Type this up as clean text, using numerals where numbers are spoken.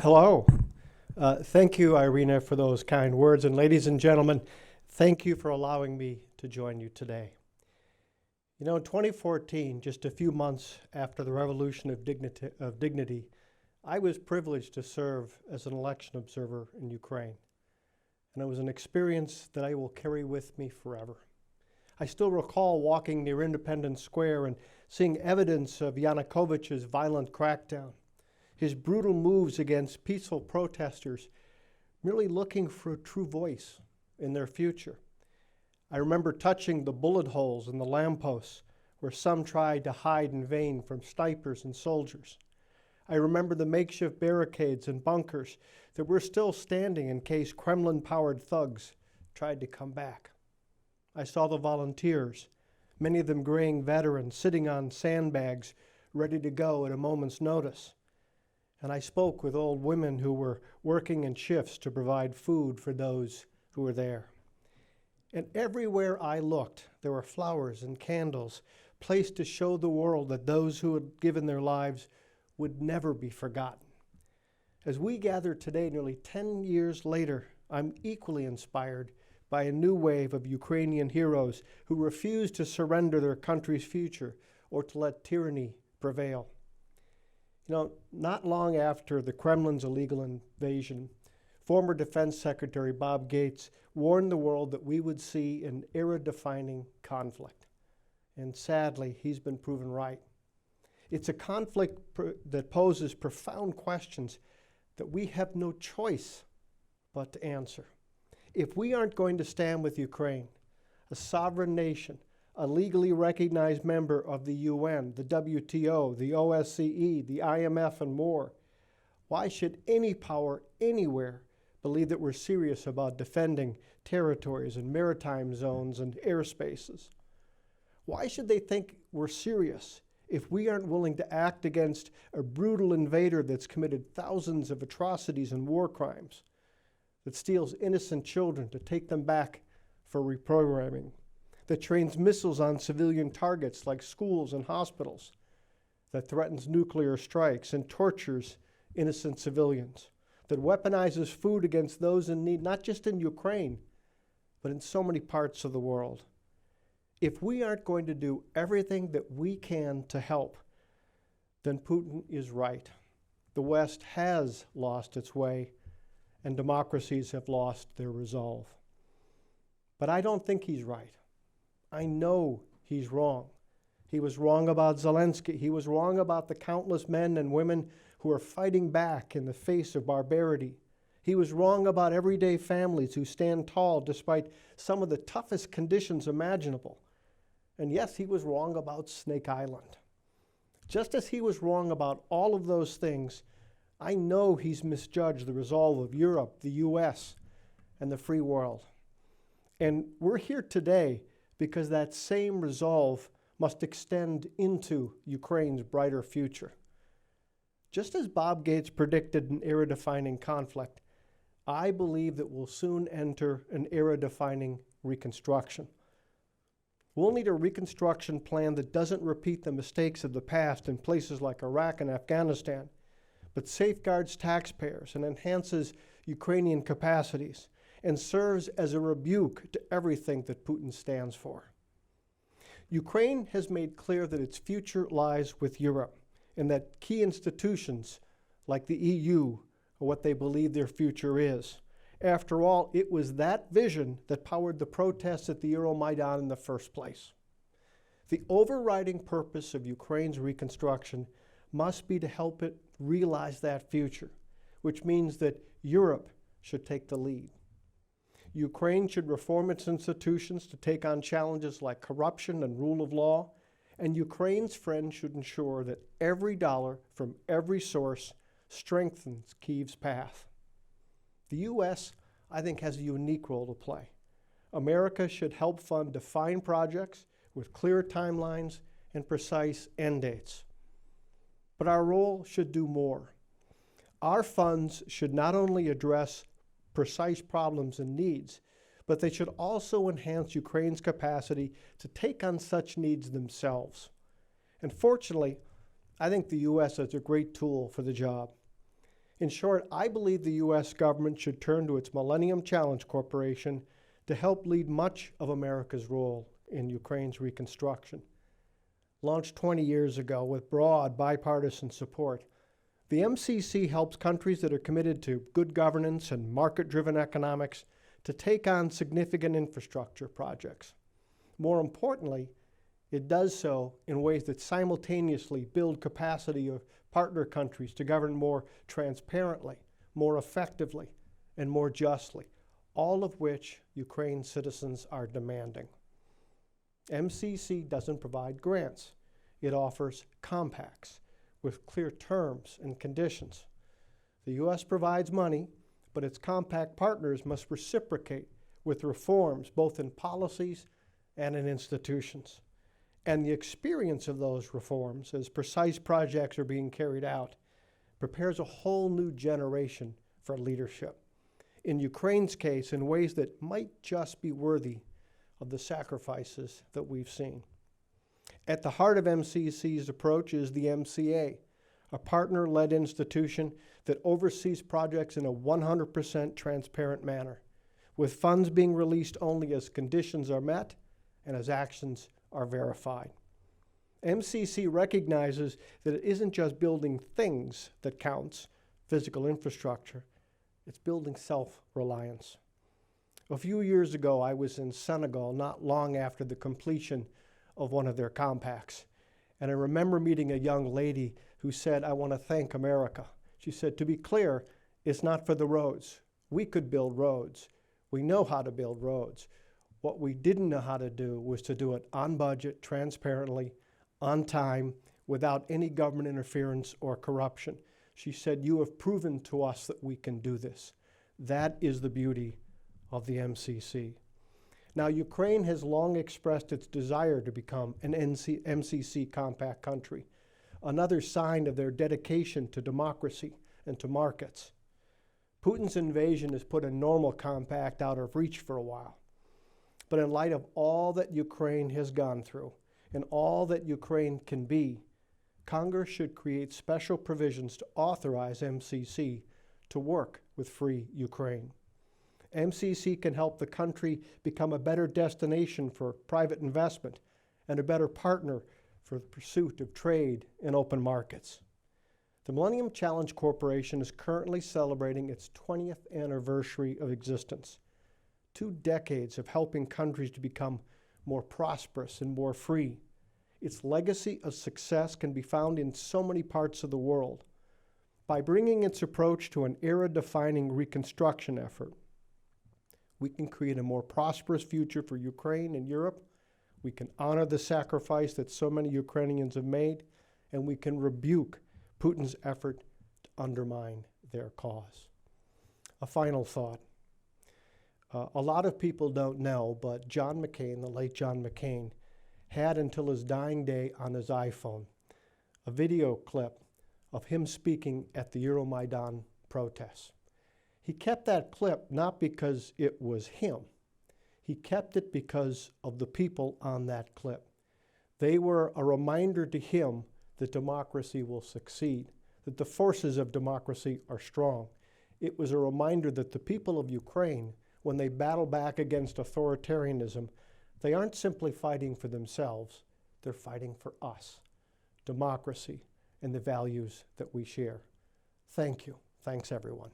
Hello. Thank you, Irina, for those kind words. And ladies and gentlemen, thank you for allowing me to join you today. You know, in 2014, just a few months after the Revolution of Dignity, I was privileged to serve as an election observer in Ukraine. And it was an experience that I will carry with me forever. I still recall walking near Independence Square and seeing evidence of Yanukovych's violent crackdown, his brutal moves against peaceful protesters, merely looking for a true voice in their future. I remember touching the bullet holes in the lampposts where some tried to hide in vain from snipers and soldiers. I remember the makeshift barricades and bunkers that were still standing in case Kremlin-powered thugs tried to come back. I saw the volunteers, many of them graying veterans, sitting on sandbags, ready to go at a moment's notice. And I spoke with old women who were working in shifts to provide food for those who were there. And everywhere I looked, there were flowers and candles placed to show the world that those who had given their lives would never be forgotten. As we gather today, nearly 10 years later, I'm equally inspired by a new wave of Ukrainian heroes who refuse to surrender their country's future or to let tyranny prevail. You know, not long after the Kremlin's illegal invasion, former Defense Secretary Bob Gates warned the world that we would see an era-defining conflict. And sadly, he's been proven right. It's a conflict that poses profound questions that we have no choice but to answer. If we aren't going to stand with Ukraine, a sovereign nation, a legally recognized member of the UN, the WTO, the OSCE, the IMF, and more, why should any power anywhere believe that we're serious about defending territories and maritime zones and airspaces? Why should they think we're serious if we aren't willing to act against a brutal invader that's committed thousands of atrocities and war crimes, that steals innocent children to take them back for reprogramming, that trains missiles on civilian targets like schools and hospitals, that threatens nuclear strikes and tortures innocent civilians, that weaponizes food against those in need, not just in Ukraine, but in so many parts of the world? If we aren't going to do everything that we can to help, then Putin is right. The West has lost its way, and democracies have lost their resolve. But I don't think he's right. I know he's wrong. He was wrong about Zelensky. He was wrong about the countless men and women who are fighting back in the face of barbarity. He was wrong about everyday families who stand tall despite some of the toughest conditions imaginable. And yes, he was wrong about Snake Island. Just as he was wrong about all of those things, I know he's misjudged the resolve of Europe, the US, and the free world. And we're here today because that same resolve must extend into Ukraine's brighter future. Just as Bob Gates predicted an era-defining conflict, I believe that we'll soon enter an era-defining reconstruction. We'll need a reconstruction plan that doesn't repeat the mistakes of the past in places like Iraq and Afghanistan, but safeguards taxpayers and enhances Ukrainian capacities and serves as a rebuke to everything that Putin stands for. Ukraine has made clear that its future lies with Europe and that key institutions like the EU are what they believe their future is. After all, it was that vision that powered the protests at the Euromaidan in the first place. The overriding purpose of Ukraine's reconstruction must be to help it realize that future, which means that Europe should take the lead. Ukraine should reform its institutions to take on challenges like corruption and rule of law, and Ukraine's friends should ensure that every dollar from every source strengthens Kyiv's path. The U.S., I think, has a unique role to play. America should help fund defined projects with clear timelines and precise end dates. But our role should do more. Our funds should not only address precise problems and needs, but they should also enhance Ukraine's capacity to take on such needs themselves. And fortunately, I think the U.S. has a great tool for the job. In short, I believe the U.S. government should turn to its Millennium Challenge Corporation to help lead much of America's role in Ukraine's reconstruction. Launched 20 years ago with broad bipartisan support, the MCC helps countries that are committed to good governance and market-driven economics to take on significant infrastructure projects. More importantly, it does so in ways that simultaneously build capacity of partner countries to govern more transparently, more effectively, and more justly, all of which Ukraine's citizens are demanding. MCC doesn't provide grants. It offers compacts with clear terms and conditions. The U.S. provides money, but its compact partners must reciprocate with reforms both in policies and in institutions. And the experience of those reforms, as precise projects are being carried out, prepares a whole new generation for leadership. In Ukraine's case, in ways that might just be worthy of the sacrifices that we've seen. At the heart of MCC's approach is the MCA, a partner-led institution that oversees projects in a 100% transparent manner, with funds being released only as conditions are met and as actions are verified. MCC recognizes that it isn't just building things that counts, physical infrastructure, it's building self-reliance. A few years ago, I was in Senegal not long after the completion of one of their compacts. And I remember meeting a young lady who said, "I want to thank America." She said, "To be clear, it's not for the roads. We could build roads. We know how to build roads. What we didn't know how to do was to do it on budget, transparently, on time, without any government interference or corruption." She said, "You have proven to us that we can do this." That is the beauty of the MCC. Now, Ukraine has long expressed its desire to become an MCC compact country, another sign of their dedication to democracy and to markets. Putin's invasion has put a normal compact out of reach for a while. But in light of all that Ukraine has gone through and all that Ukraine can be, Congress should create special provisions to authorize MCC to work with free Ukraine. MCC can help the country become a better destination for private investment and a better partner for the pursuit of trade and open markets. The Millennium Challenge Corporation is currently celebrating its 20th anniversary of existence. 2 decades of helping countries to become more prosperous and more free. Its legacy of success can be found in so many parts of the world. By bringing its approach to an era-defining reconstruction effort, we can create a more prosperous future for Ukraine and Europe. We can honor the sacrifice that so many Ukrainians have made, and we can rebuke Putin's effort to undermine their cause. A final thought. A lot of people don't know, but John McCain, the late John McCain, had until his dying day on his iPhone a video clip of him speaking at the Euromaidan protests. He kept that clip not because it was him. He kept it because of the people on that clip. They were a reminder to him that democracy will succeed, that the forces of democracy are strong. It was a reminder that the people of Ukraine, when they battle back against authoritarianism, they aren't simply fighting for themselves, they're fighting for us, democracy, and the values that we share. Thank you. Thanks, everyone.